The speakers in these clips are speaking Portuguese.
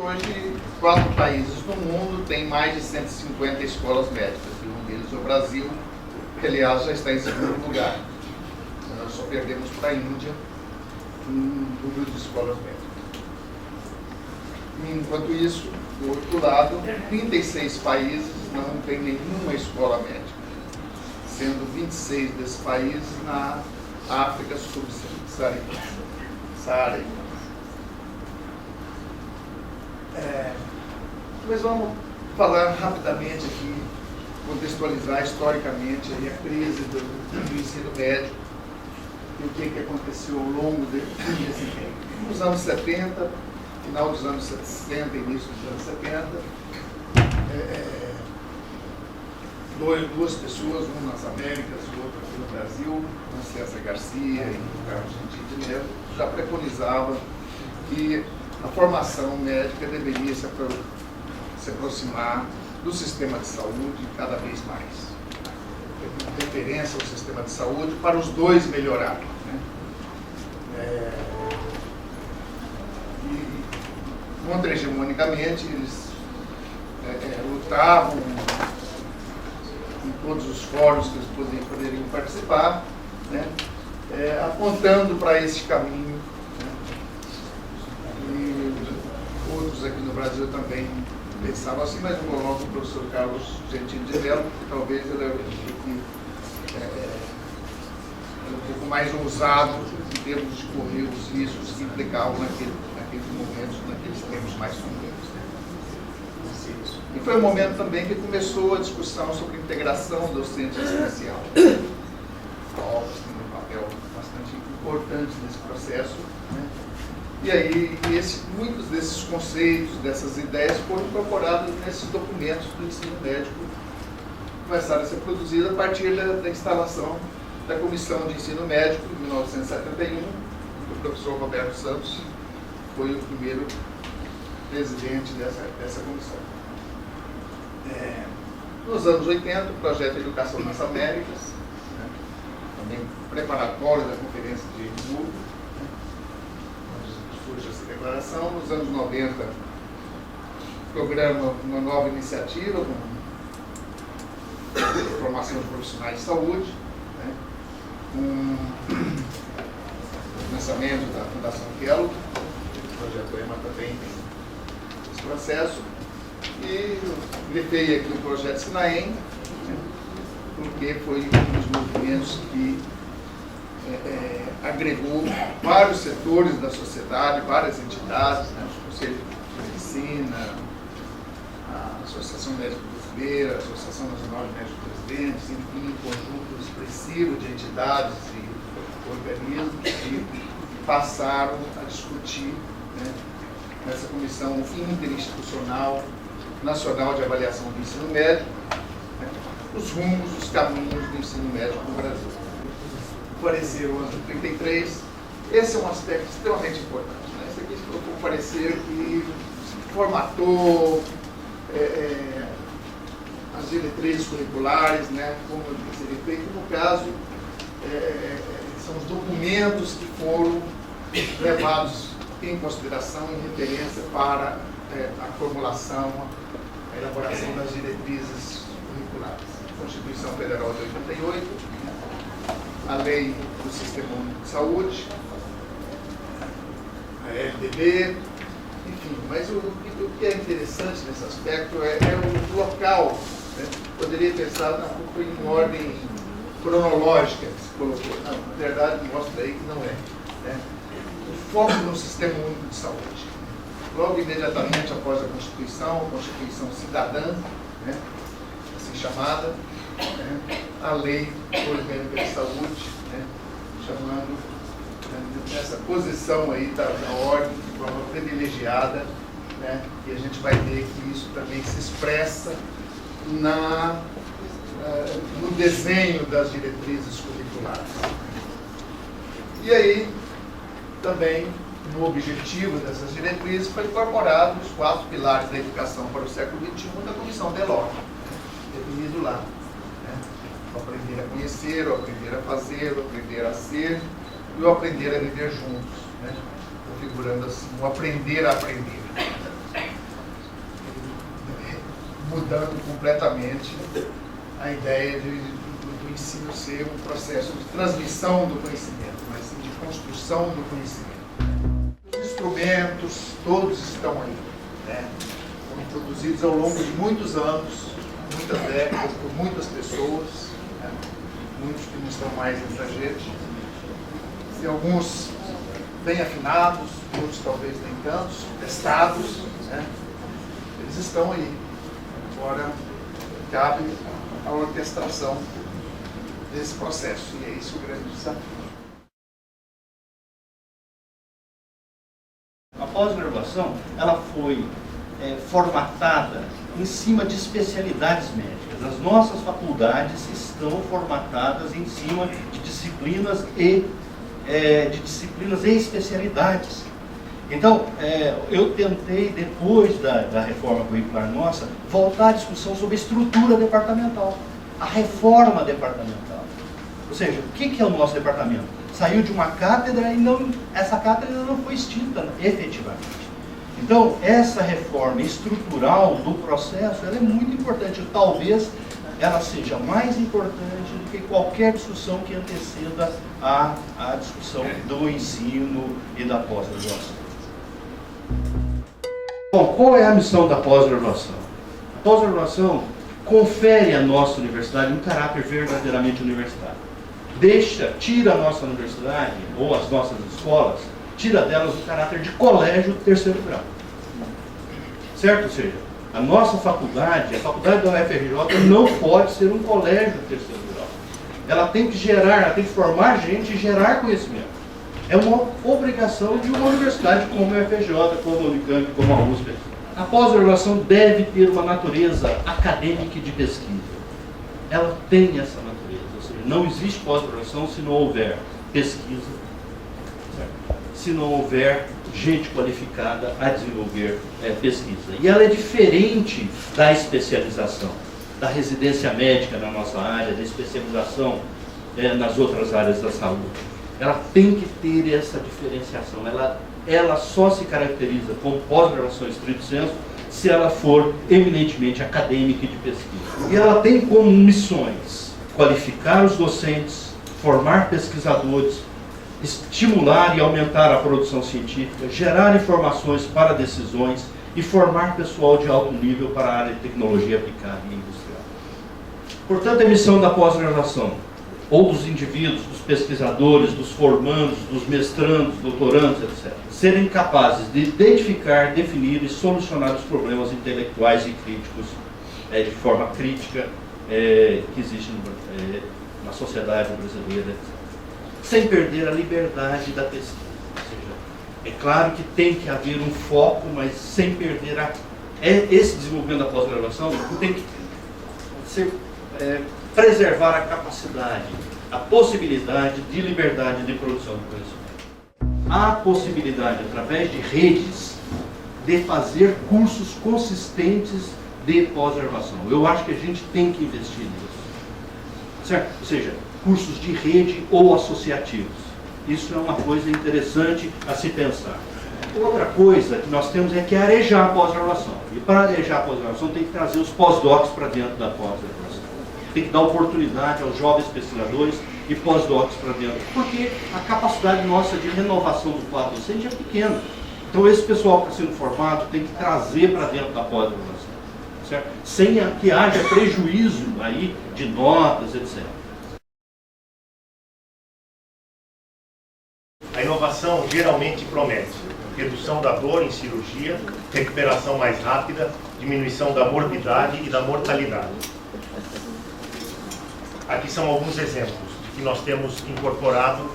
Hoje, 4 países do mundo têm mais de 150 escolas médicas, e um deles é o Brasil, que aliás já está em segundo lugar. Nós só perdemos para a Índia no número de escolas médicas. Enquanto isso, do outro lado, 36 países não têm nenhuma escola médica, sendo 26 desses países na África subsaariana. Mas vamos falar rapidamente aqui, contextualizar historicamente aí a crise do ensino médico e o que aconteceu ao longo desse tempo. Nos anos 70, final dos anos 60, início dos anos 70, duas pessoas, uma nas Américas e outra aqui no Brasil, o César Garcia e o Carlos Gentil de Mello, já preconizavam que a formação médica deveria se aproximar do sistema de saúde cada vez mais. Referência ao sistema de saúde para os dois melhorarem. E contra-hegemonicamente eles lutavam em todos os fóruns que eles poderiam participar, apontando para esse caminho. E outros aqui no Brasil também pensavam assim, mas eu coloco o professor Carlos Gentil de Mello, porque talvez ele é um pouco mais ousado em termos de correr os riscos que implicavam naqueles momentos, naqueles tempos mais sombrios. E foi um momento também que começou a discussão sobre a integração docente-assistencial. A OPAS tem um papel bastante importante nesse processo. E aí, muitos desses conceitos, dessas ideias foram incorporados nesses documentos do ensino médico que começaram a ser produzidos a partir da instalação da Comissão de Ensino Médico, em 1971, que o professor Roberto Santos foi o primeiro presidente dessa comissão. Nos anos 80, o projeto de Educação nas Américas, também preparatório da Conferência de Edimburgo, onde surge essa declaração. Nos anos 90, programa uma nova iniciativa com formação de profissionais de saúde, com o lançamento da Fundação Kellogg, o projeto EMA também tem esse processo. E grifei aqui o projeto Sinaem, porque foi um dos movimentos que agregou vários setores da sociedade, várias entidades, o Conselho de Medicina, a Associação Médica Brasileira, a Associação Nacional de Médicos Presidentes, enfim, um conjunto expressivo de entidades e organismos que passaram a discutir nessa comissão interinstitucional nacional de avaliação do ensino médico, os rumos, os caminhos do ensino médico no Brasil. Parecer o ano 33, esse é um aspecto extremamente importante. Esse aqui foi um parecer que formatou as diretrizes curriculares, como seria feito. No caso, são os documentos que foram levados em consideração, em referência para a formulação, a elaboração das diretrizes curriculares. Constituição Federal de 88, a Lei do Sistema Único de Saúde, a LDB, enfim. Mas o que é interessante nesse aspecto é o local. Poderia pensar em ordem cronológica que se colocou. Não, na verdade, mostra aí que não é. O foco no Sistema Único de Saúde. Logo imediatamente após a Constituição Cidadã, assim chamada, a Lei Orgânica de Saúde, chamando essa posição aí da ordem de forma privilegiada, e a gente vai ver que isso também se expressa no desenho das diretrizes curriculares. E aí, também, no objetivo dessas diretrizes, foi incorporado os 4 pilares da educação para o século XXI da Comissão Delors, definido lá. O aprender a conhecer, o aprender a fazer, o aprender a ser e o aprender a viver juntos, configurando assim, o aprender a aprender. mudando completamente a ideia do ensino ser um processo de transmissão do conhecimento, mas sim de construção do conhecimento. Os instrumentos, todos estão aí, né? Foram produzidos ao longo de muitos anos, muitas décadas, por muitas pessoas, né? Muitos que não estão mais entre a gente, e alguns bem afinados, outros talvez nem tantos, testados, né? Eles estão aí. Agora cabe a orquestração desse processo, e é esse o grande desafio. A pós-graduação, ela foi formatada em cima de especialidades médicas. As nossas faculdades estão formatadas em cima de disciplinas e especialidades. Então, eu tentei, depois da reforma curricular nossa, voltar à discussão sobre a estrutura departamental, a reforma departamental. Ou seja, o que é o nosso departamento? Saiu de uma cátedra e essa cátedra não foi extinta efetivamente. Então, essa reforma estrutural do processo, ela é muito importante. Talvez ela seja mais importante do que qualquer discussão que anteceda a discussão do ensino e da pós-graduação. Bom, qual é a missão da pós-graduação? A pós-graduação confere à nossa universidade um caráter verdadeiramente universitário. Tira a nossa universidade, ou as nossas escolas, tira delas o caráter de colégio de terceiro grau. Certo? Ou seja, a nossa faculdade, a faculdade da UFRJ, não pode ser um colégio de terceiro grau. Ela tem que gerar, ela tem que formar gente e gerar conhecimento. É uma obrigação de uma universidade como a UFRJ, como a Unicamp, como a USP. A pós-graduação deve ter uma natureza acadêmica e de pesquisa. Ela tem essa natureza, ou seja, não existe pós-graduação se não houver pesquisa, certo? Se não houver gente qualificada a desenvolver pesquisa. E ela é diferente da especialização, da residência médica na nossa área, da especialização nas outras áreas da saúde. Ela tem que ter essa diferenciação. Ela só se caracteriza como pós-graduação estrito sensu se ela for eminentemente acadêmica e de pesquisa. E ela tem como missões qualificar os docentes, formar pesquisadores, estimular e aumentar a produção científica, gerar informações para decisões e formar pessoal de alto nível para a área de tecnologia aplicada e industrial. Portanto, a missão da pós-graduação, ou dos indivíduos, dos pesquisadores, dos formandos, dos mestrandos, doutorandos, etc., serem capazes de identificar, definir e solucionar os problemas intelectuais e críticos de forma crítica que existe na sociedade brasileira, etc., sem perder a liberdade da pesquisa. Ou seja, é claro que tem que haver um foco, mas sem perder esse desenvolvimento da pós-graduação tem que ser preservar a capacidade, a possibilidade de liberdade de produção do conhecimento. Há possibilidade, através de redes, de fazer cursos consistentes de pós-graduação. Eu acho que a gente tem que investir nisso. Certo? Ou seja, cursos de rede ou associativos. Isso é uma coisa interessante a se pensar. Outra coisa que nós temos é que arejar a pós-graduação. E para arejar a pós-graduação tem que trazer os pós-docs para dentro da pós-graduação. Tem que dar oportunidade aos jovens pesquisadores e pós-docs para dentro. Porque a capacidade nossa de renovação do quadro docente é pequena. Então esse pessoal que está sendo formado tem que trazer para dentro da pós-graduação. Certo? Sem que haja prejuízo aí de notas, etc. A inovação geralmente promete redução da dor em cirurgia, recuperação mais rápida, diminuição da morbidade e da mortalidade. Aqui são alguns exemplos que nós temos incorporado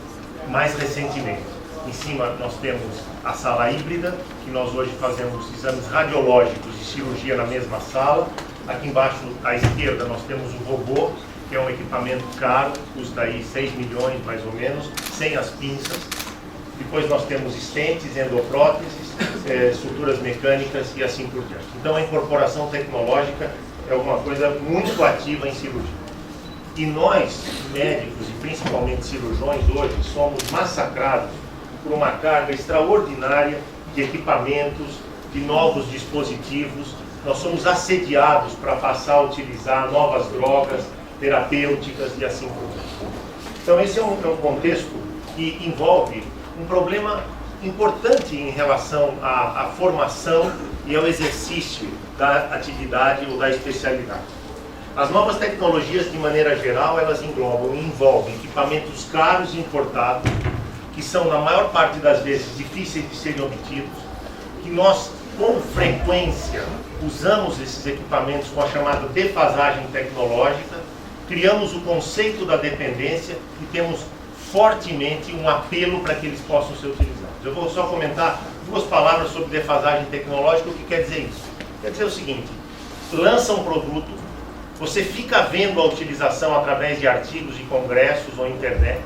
mais recentemente. Em cima nós temos a sala híbrida, que nós hoje fazemos exames radiológicos de cirurgia na mesma sala. Aqui embaixo à esquerda nós temos o robô, que é um equipamento caro, custa aí 6 milhões mais ou menos, sem as pinças. Depois nós temos estentes, endopróteses, estruturas mecânicas e assim por diante. Então a incorporação tecnológica é uma coisa muito ativa em cirurgia. E nós, médicos e principalmente cirurgiões, hoje somos massacrados por uma carga extraordinária de equipamentos, de novos dispositivos, nós somos assediados para passar a utilizar novas drogas terapêuticas e assim por diante. Então esse é um contexto que envolve um problema importante em relação à formação e ao exercício da atividade ou da especialidade. As novas tecnologias, de maneira geral, elas englobam e envolvem equipamentos caros e importados, que são, na maior parte das vezes, difíceis de serem obtidos, que nós, com frequência, usamos esses equipamentos com a chamada defasagem tecnológica, criamos o conceito da dependência e temos fortemente um apelo para que eles possam ser utilizados. Eu vou só comentar 2 palavras sobre defasagem tecnológica. O que quer dizer isso? Quer dizer o seguinte: lança um produto, você fica vendo a utilização através de artigos de congressos ou internet.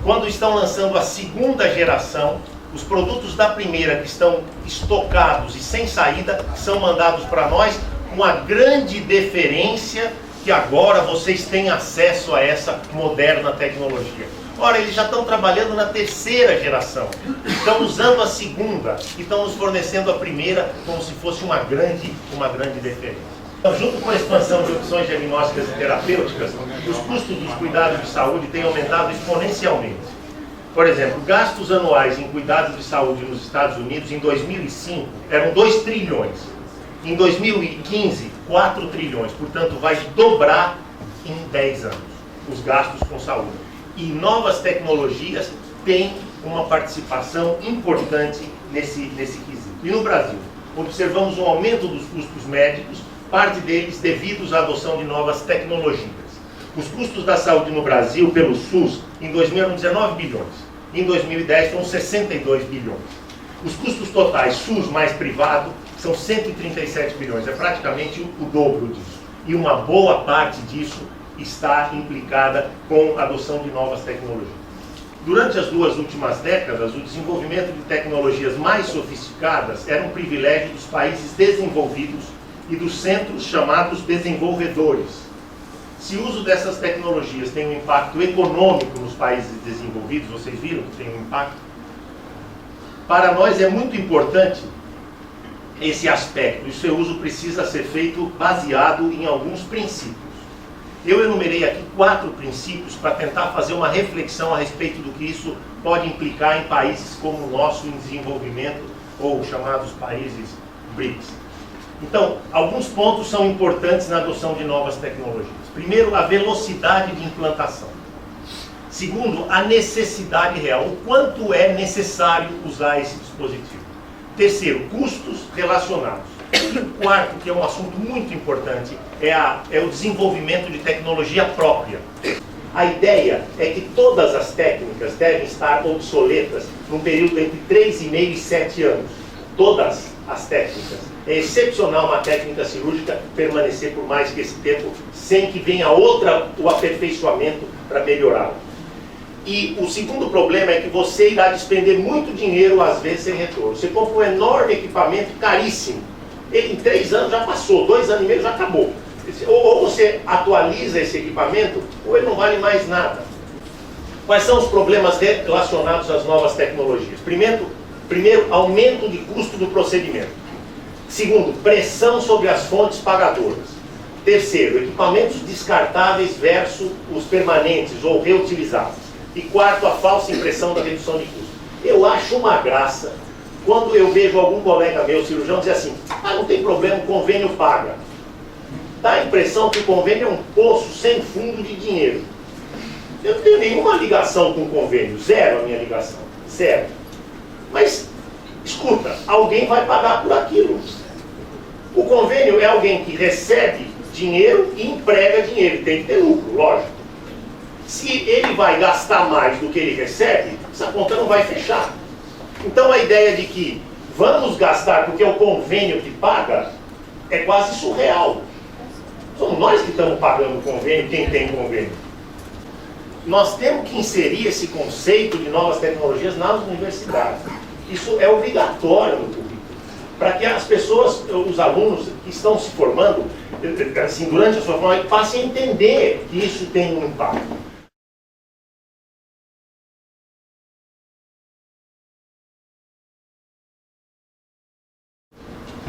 Quando estão lançando a segunda geração, os produtos da primeira que estão estocados e sem saída são mandados para nós com a grande deferência que agora vocês têm acesso a essa moderna tecnologia. Ora, eles já estão trabalhando na terceira geração, estão usando a segunda e estão nos fornecendo a primeira como se fosse uma grande deferência. Então, junto com a expansão de opções diagnósticas e terapêuticas, os custos dos cuidados de saúde têm aumentado exponencialmente. Por exemplo, gastos anuais em cuidados de saúde nos Estados Unidos em 2005 eram 2 trilhões. Em 2015, 4 trilhões. Portanto, vai dobrar em 10 anos os gastos com saúde. E novas tecnologias têm uma participação importante nesse quesito. E no Brasil, observamos um aumento dos custos médicos, parte deles devidos à adoção de novas tecnologias. Os custos da saúde no Brasil, pelo SUS, em 2000 eram 19 bilhões. Em 2010 foram 62 bilhões. Os custos totais SUS mais privado são 137 bilhões. É praticamente o dobro disso. E uma boa parte disso está implicada com a adoção de novas tecnologias. Durante as 2 últimas décadas, o desenvolvimento de tecnologias mais sofisticadas era um privilégio dos países desenvolvidos e dos centros chamados desenvolvedores. Se o uso dessas tecnologias tem um impacto econômico nos países desenvolvidos, vocês viram que tem um impacto? Para nós é muito importante esse aspecto, e o seu uso precisa ser feito baseado em alguns princípios. Eu enumerei aqui 4 princípios para tentar fazer uma reflexão a respeito do que isso pode implicar em países como o nosso em desenvolvimento, ou chamados países BRICS. Então, alguns pontos são importantes na adoção de novas tecnologias. Primeiro, a velocidade de implantação. Segundo, a necessidade real, o quanto é necessário usar esse dispositivo. Terceiro, custos relacionados. E quarto, que é um assunto muito importante, é o desenvolvimento de tecnologia própria. A ideia é que todas as técnicas devem estar obsoletas num período entre 3,5 e 7 anos. Todas as técnicas. É excepcional uma técnica cirúrgica permanecer por mais que esse tempo, sem que venha o aperfeiçoamento para melhorá-la. E o segundo problema é que você irá despender muito dinheiro, às vezes, sem retorno. Você compra um enorme equipamento caríssimo. Ele em 3 anos já passou, 2 anos e meio já acabou. Ou você atualiza esse equipamento, ou ele não vale mais nada. Quais são os problemas relacionados às novas tecnologias? Primeiro, aumento de custo do procedimento. Segundo, pressão sobre as fontes pagadoras. Terceiro, equipamentos descartáveis versus os permanentes ou reutilizáveis. E quarto, a falsa impressão da redução de custo. Eu acho uma graça quando eu vejo algum colega meu, cirurgião, dizer assim: não tem problema, o convênio paga. Dá a impressão que o convênio é um poço sem fundo de dinheiro. Eu não tenho nenhuma ligação com o convênio, zero a minha ligação, zero. Mas, escuta, alguém vai pagar por aquilo. O convênio é alguém que recebe dinheiro e emprega dinheiro, tem que ter lucro, lógico. Se ele vai gastar mais do que ele recebe, essa conta não vai fechar. Então a ideia de que vamos gastar porque é o convênio que paga é quase surreal. Somos nós que estamos pagando o convênio, quem tem convênio. Nós temos que inserir esse conceito de novas tecnologias nas universidades. Isso é obrigatório no currículo, para que as pessoas, os alunos que estão se formando, assim, durante a sua formação, passem a entender que isso tem um impacto.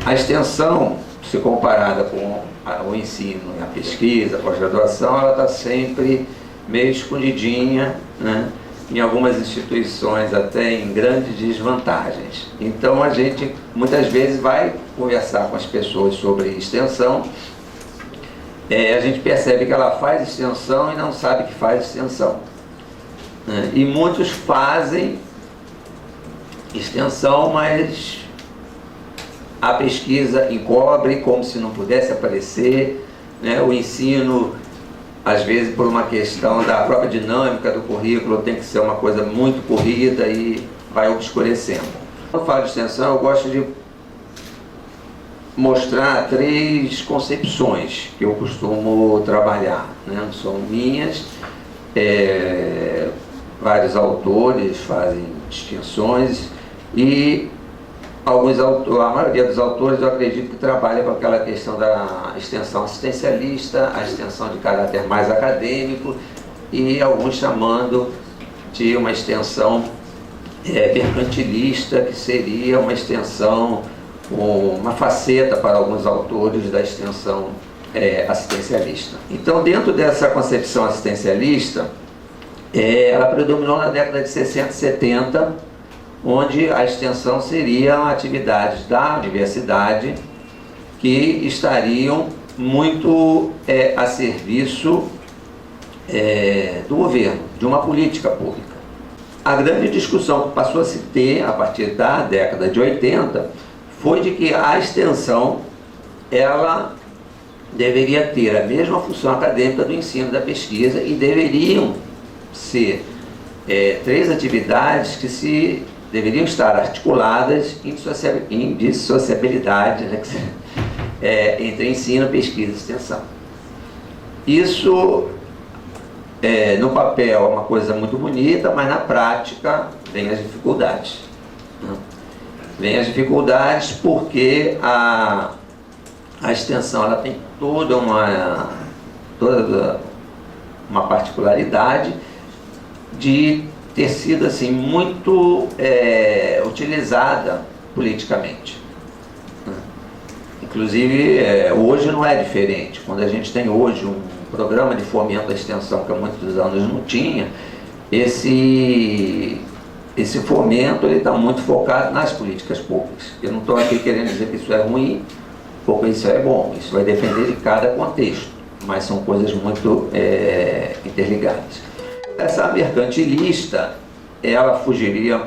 A extensão se comparada com o ensino, a pesquisa, a pós-graduação, ela está sempre meio escondidinha, né? Em algumas instituições até em grandes desvantagens. Então a gente muitas vezes vai conversar com as pessoas sobre extensão, a gente percebe que ela faz extensão e não sabe que faz extensão, né? E muitos fazem extensão, mas a pesquisa encobre como se não pudesse aparecer, né? O ensino, às vezes por uma questão da própria dinâmica do currículo, tem que ser uma coisa muito corrida e vai obscurecendo. Quando eu falo de extensão, eu gosto de mostrar 3 concepções que eu costumo trabalhar, né? São minhas, vários autores fazem distinções e alguns autores, a maioria dos autores eu acredito que trabalha com aquela questão da extensão assistencialista, a extensão de caráter mais acadêmico e alguns chamando de uma extensão mercantilista, que seria uma extensão, uma faceta para alguns autores da extensão assistencialista. Então, dentro dessa concepção assistencialista, ela predominou na década de 60 e 70, onde a extensão seriam atividades da universidade que estariam muito a serviço do governo, de uma política pública. A grande discussão que passou a se ter a partir da década de 80 foi de que a extensão ela deveria ter a mesma função acadêmica do ensino, da pesquisa, e deveriam ser 3 atividades que deveriam estar articuladas em dissociabilidade, né, entre ensino, pesquisa e extensão. Isso, no papel, é uma coisa muito bonita, mas na prática vem as dificuldades, né? Vem as dificuldades porque a extensão ela tem toda uma particularidade de ter sido assim, muito utilizada politicamente. Inclusive, hoje não é diferente. Quando a gente tem hoje um programa de fomento à extensão que há muitos anos não tinha, esse fomento está muito focado nas políticas públicas. Eu não estou aqui querendo dizer que isso é ruim, ou que isso é bom. Isso vai depender de cada contexto, mas são coisas muito interligadas. Essa mercantilista, ela fugiria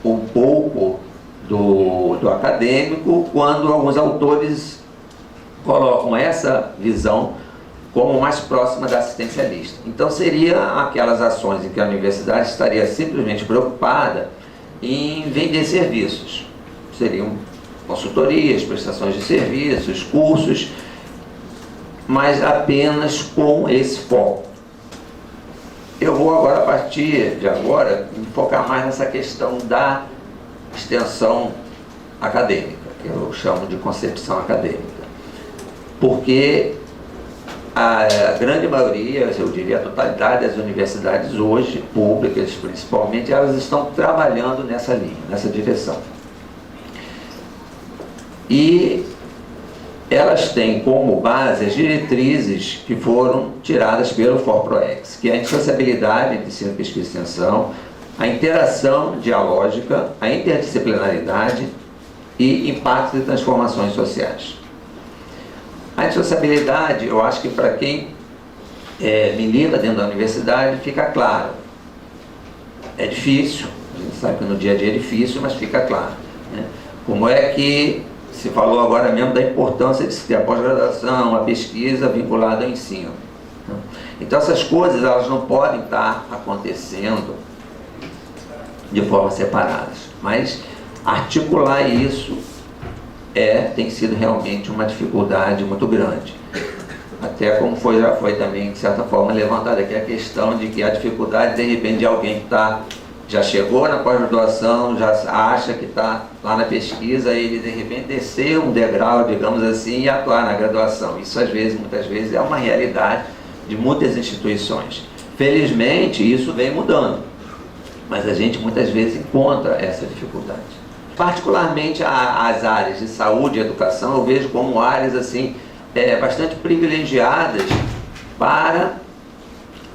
um pouco do acadêmico, quando alguns autores colocam essa visão como mais próxima da assistencialista. Então seria aquelas ações em que a universidade estaria simplesmente preocupada em vender serviços. Seriam consultorias, prestações de serviços, cursos, mas apenas com esse foco. Eu vou agora, a partir de agora, me focar mais nessa questão da extensão acadêmica, que eu chamo de concepção acadêmica. Porque a grande maioria, eu diria a totalidade das universidades hoje, públicas principalmente, elas estão trabalhando nessa linha, nessa direção. E elas têm como base as diretrizes que foram tiradas pelo FORPROEX, que é a indissociabilidade entre ensino, pesquisa e extensão, a interação dialógica, a interdisciplinaridade e impactos e transformações sociais. A indissociabilidade, eu acho que para quem milita dentro da universidade, fica claro. É difícil, a gente sabe que no dia a dia é difícil, mas fica claro, né? Como é que se falou agora mesmo da importância de se ter a pós-graduação, a pesquisa vinculada ao ensino. Então essas coisas elas não podem estar acontecendo de forma separadas, mas articular isso tem sido realmente uma dificuldade muito grande. Até como já foi também, de certa forma, levantada aqui a questão de que a dificuldade, de repente, de alguém que já chegou na pós-graduação, já acha que está lá na pesquisa, ele de repente descer um degrau, digamos assim, e atuar na graduação. Isso muitas vezes é uma realidade de muitas instituições. Felizmente isso vem mudando, mas a gente muitas vezes encontra essa dificuldade. particularmente as áreas de saúde e educação, eu vejo como áreas assim, bastante privilegiadas para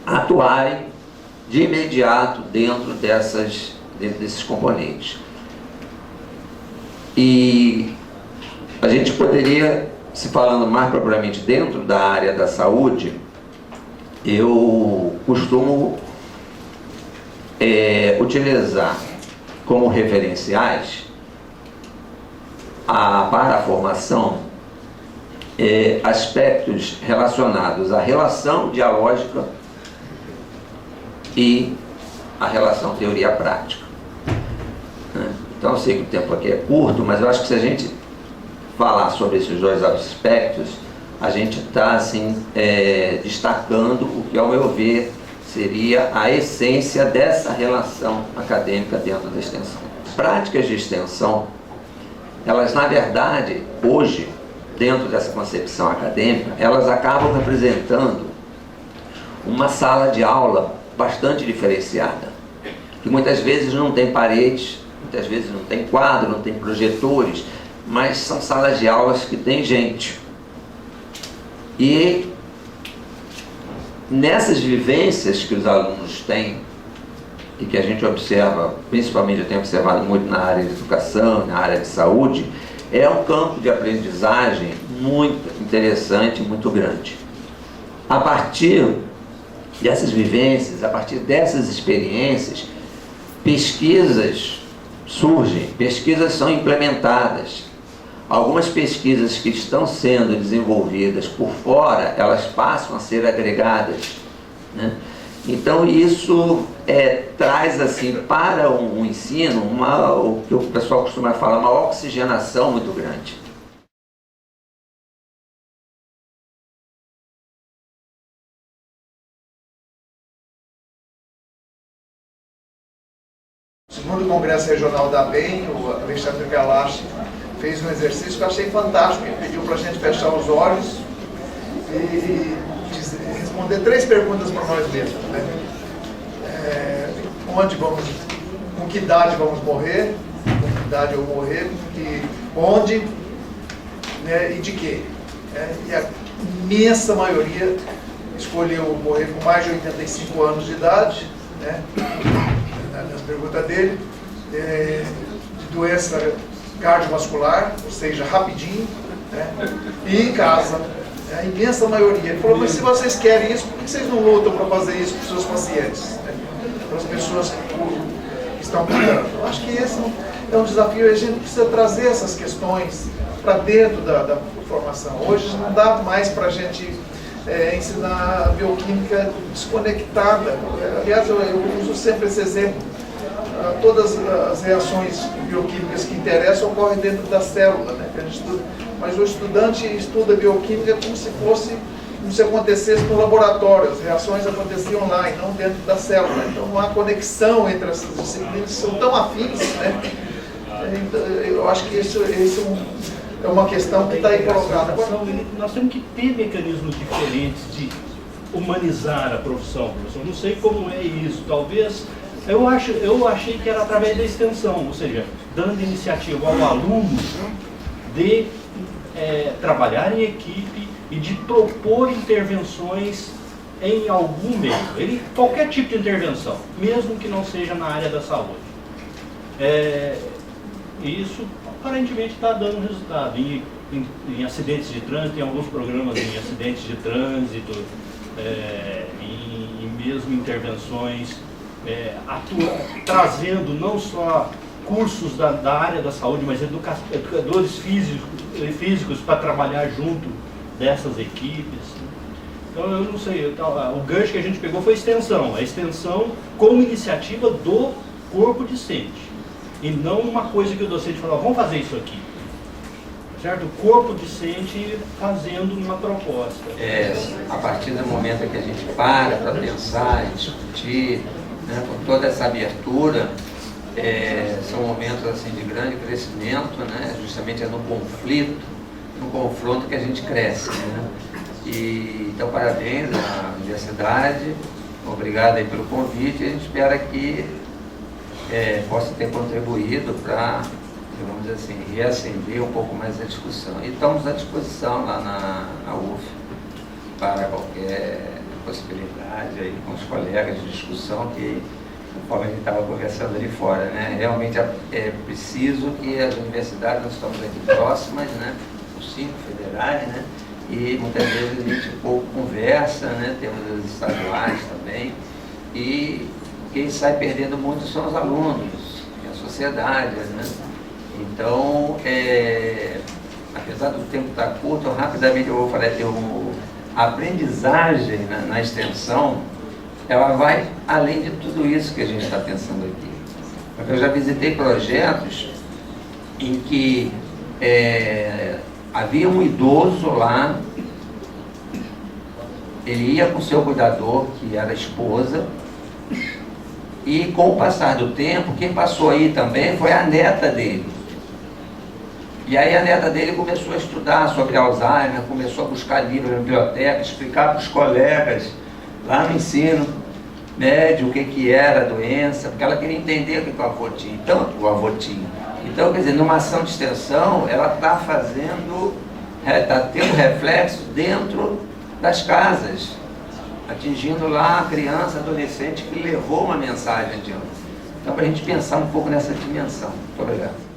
atuarem de imediato dentro desses componentes. E a gente poderia, se falando mais propriamente dentro da área da saúde, eu costumo utilizar como referenciais para a formação aspectos relacionados à relação dialógica e a relação teoria-prática. Então eu sei que o tempo aqui é curto, mas eu acho que se a gente falar sobre esses dois aspectos, a gente está assim, destacando o que, ao meu ver, seria a essência dessa relação acadêmica dentro da extensão. Práticas de extensão, elas na verdade, hoje, dentro dessa concepção acadêmica, elas acabam representando uma sala de aula bastante diferenciada, que muitas vezes não tem paredes, muitas vezes não tem quadro, não tem projetores, mas são salas de aulas que tem gente. E nessas vivências que os alunos têm, e que a gente observa, principalmente eu tenho observado muito na área de educação, na área de saúde, é um campo de aprendizagem muito interessante, muito grande. A partir dessas vivências, a partir dessas experiências, pesquisas surgem, pesquisas são implementadas. Algumas pesquisas que estão sendo desenvolvidas por fora, elas passam a ser agregadas, né? Então isso traz assim para um ensino o que o pessoal costuma falar, uma oxigenação muito grande. O segundo Congresso Regional da ABEM, o Alexandre Galache fez um exercício que eu achei fantástico. Ele pediu para a gente fechar os olhos e responder 3 perguntas para nós mesmos, né? Com que idade vamos morrer? Com que idade eu morrer? Onde? Né? E de quê? E a imensa maioria escolheu morrer com mais de 85 anos de idade, né? Na pergunta dele, de doença cardiovascular, ou seja, rapidinho, né? E em casa, a imensa maioria. Ele falou, mas se vocês querem isso, por que vocês não lutam para fazer isso para os seus pacientes, né? Para as pessoas que estão cuidando? Eu acho que esse é um desafio, a gente precisa trazer essas questões para dentro da formação. Hoje não dá mais para a gente ensinar a bioquímica desconectada. Aliás, eu uso sempre esse exemplo. Todas as reações bioquímicas que interessam ocorrem dentro da célula, né? Mas o estudante estuda bioquímica como se acontecesse no laboratório. As reações aconteciam lá e não dentro da célula. Então não há conexão entre essas disciplinas, que são tão afins, né? Eu acho que isso é uma questão que está aí colocada. Nós temos que ter mecanismos diferentes de humanizar a profissão. Eu não sei como é isso. Talvez, eu achei que era através da extensão, ou seja, dando iniciativa ao aluno de trabalhar em equipe e de propor intervenções em algum meio. Qualquer tipo de intervenção, mesmo que não seja na área da saúde. Isso aparentemente está dando resultado em acidentes de trânsito, em alguns programas em acidentes de trânsito, em mesmo intervenções, trazendo não só cursos da área da saúde, mas educadores físicos para trabalhar junto dessas equipes. Então eu não sei, o gancho que a gente pegou foi a extensão como iniciativa do corpo docente. E não uma coisa que o docente falou, vamos fazer isso aqui. Certo? O corpo docente fazendo uma proposta. A partir do momento que a gente para pensar e discutir, né, com toda essa abertura, são momentos assim, de grande crescimento, né? Justamente no conflito, no confronto que a gente cresce. Né? Então, parabéns à universidade, obrigado aí pelo convite, e a gente espera que possa ter contribuído para vamos dizer assim, reacender um pouco mais a discussão. E estamos à disposição lá na UF para qualquer possibilidade aí com os colegas de discussão, que conforme a gente estava conversando ali fora, né? Realmente é preciso que as universidades, nós estamos aqui próximas, né? Os 5 federais, né? E muitas vezes a gente pouco conversa, né? Temos as estaduais também, e quem sai perdendo muito são os alunos, a sociedade, né? Então, apesar do tempo estar curto, rapidamente eu vou falar de a aprendizagem na extensão, ela vai além de tudo isso que a gente está pensando aqui. Porque eu já visitei projetos em que havia um idoso lá, ele ia com o seu cuidador, que era a esposa, e com o passar do tempo, quem passou aí também foi a neta dele. E aí a neta dele começou a estudar sobre Alzheimer, começou a buscar livros na biblioteca, explicar para os colegas lá no ensino médio o que era a doença, porque ela queria entender o que o avô tinha. Então, quer dizer, numa ação de extensão, ela está tendo reflexo dentro das casas, atingindo lá a criança, adolescente que levou uma mensagem adiante. Então, para a gente pensar um pouco nessa dimensão. Muito obrigado.